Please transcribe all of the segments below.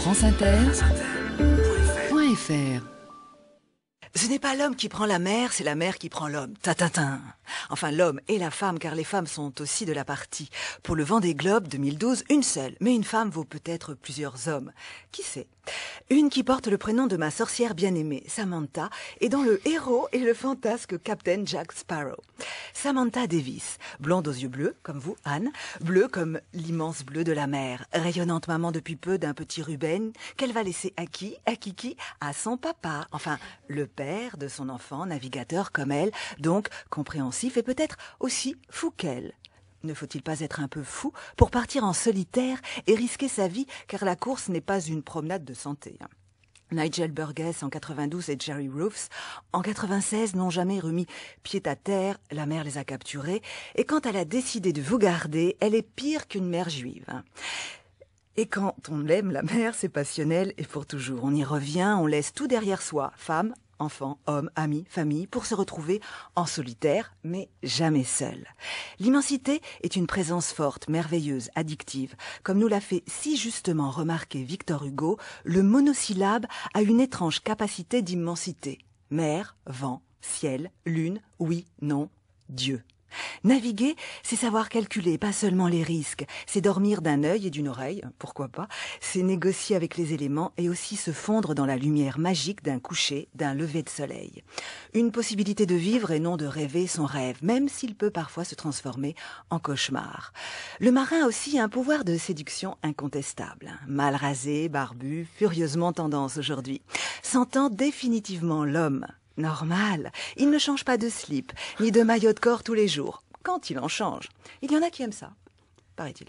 franceinter.fr. Ce n'est pas l'homme qui prend la mer, c'est la mer qui prend l'homme. Tatatin. Enfin, l'homme et la femme, car les femmes sont aussi de la partie. Pour le Vendée Globe 2012, une seule. Mais une femme vaut peut-être plusieurs hommes. Qui sait? Une qui porte le prénom de ma sorcière bien-aimée, Samantha, et dont le héros est le fantasque Captain Jack Sparrow. Samantha Davis, blonde aux yeux bleus, comme vous, Anne, bleue comme l'immense bleu de la mer, rayonnante maman depuis peu d'un petit Ruben, qu'elle va laisser à qui? À Kiki? À son papa. Enfin, le père de son enfant, navigateur comme elle, donc compréhensif et peut-être aussi fou qu'elle. Ne faut-il pas être un peu fou pour partir en solitaire et risquer sa vie, car la course n'est pas une promenade de santé. Nigel Burgess en 92 et Jerry Roofs en 96 n'ont jamais remis pied à terre, la mer les a capturés, et quand elle a décidé de vous garder, elle est pire qu'une mère juive. Et quand on aime la mer, c'est passionnel et pour toujours. On y revient, on laisse tout derrière soi, femme, enfants, hommes, amis, famille, pour se retrouver en solitaire, mais jamais seul. L'immensité est une présence forte, merveilleuse, addictive. Comme nous l'a fait si justement remarquer Victor Hugo, le monosyllabe a une étrange capacité d'immensité. Mer, vent, ciel, lune, oui, non, Dieu. Naviguer, c'est savoir calculer, pas seulement les risques, c'est dormir d'un œil et d'une oreille, pourquoi pas, c'est négocier avec les éléments et aussi se fondre dans la lumière magique d'un coucher, d'un lever de soleil. Une possibilité de vivre et non de rêver son rêve, même s'il peut parfois se transformer en cauchemar. Le marin a aussi un pouvoir de séduction incontestable. Mal rasé, barbu, furieusement tendance aujourd'hui. Sentant définitivement l'homme. Normal, il ne change pas de slip, ni de maillot de corps tous les jours. Quand il en change. Il y en a qui aiment ça, paraît-il.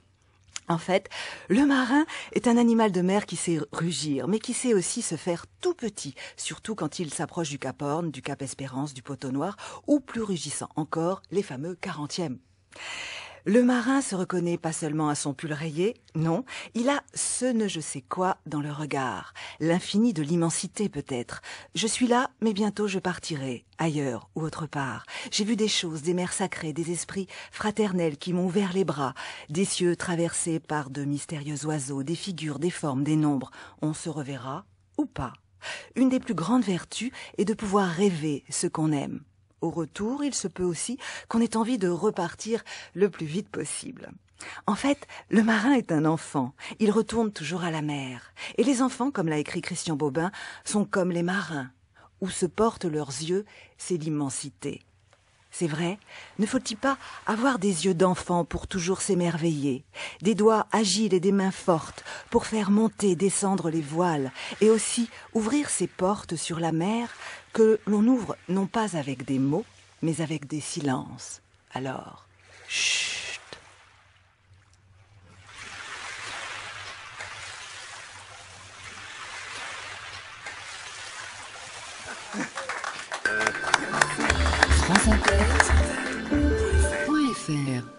En fait, le marin est un animal de mer qui sait rugir, mais qui sait aussi se faire tout petit, surtout quand il s'approche du Cap Horn, du Cap Espérance, du Poteau Noir, ou plus rugissant encore, les fameux 40e. Le marin se reconnaît pas seulement à son pull rayé, non, il a ce ne je sais quoi dans le regard, l'infini de l'immensité peut-être. Je suis là, mais bientôt je partirai, ailleurs ou autre part. J'ai vu des choses, des mers sacrées, des esprits fraternels qui m'ont ouvert les bras, des cieux traversés par de mystérieux oiseaux, des figures, des formes, des nombres. On se reverra ou pas. Une des plus grandes vertus est de pouvoir rêver ce qu'on aime. Au retour, il se peut aussi qu'on ait envie de repartir le plus vite possible. En fait, le marin est un enfant. Il retourne toujours à la mer. Et les enfants, comme l'a écrit Christian Bobin, sont comme les marins. Où se portent leurs yeux, c'est l'immensité. C'est vrai, ne faut-il pas avoir des yeux d'enfant pour toujours s'émerveiller, des doigts agiles et des mains fortes pour faire monter, descendre les voiles, et aussi ouvrir ces portes sur la mer que l'on ouvre non pas avec des mots, mais avec des silences. Alors, chut. franceinter.fr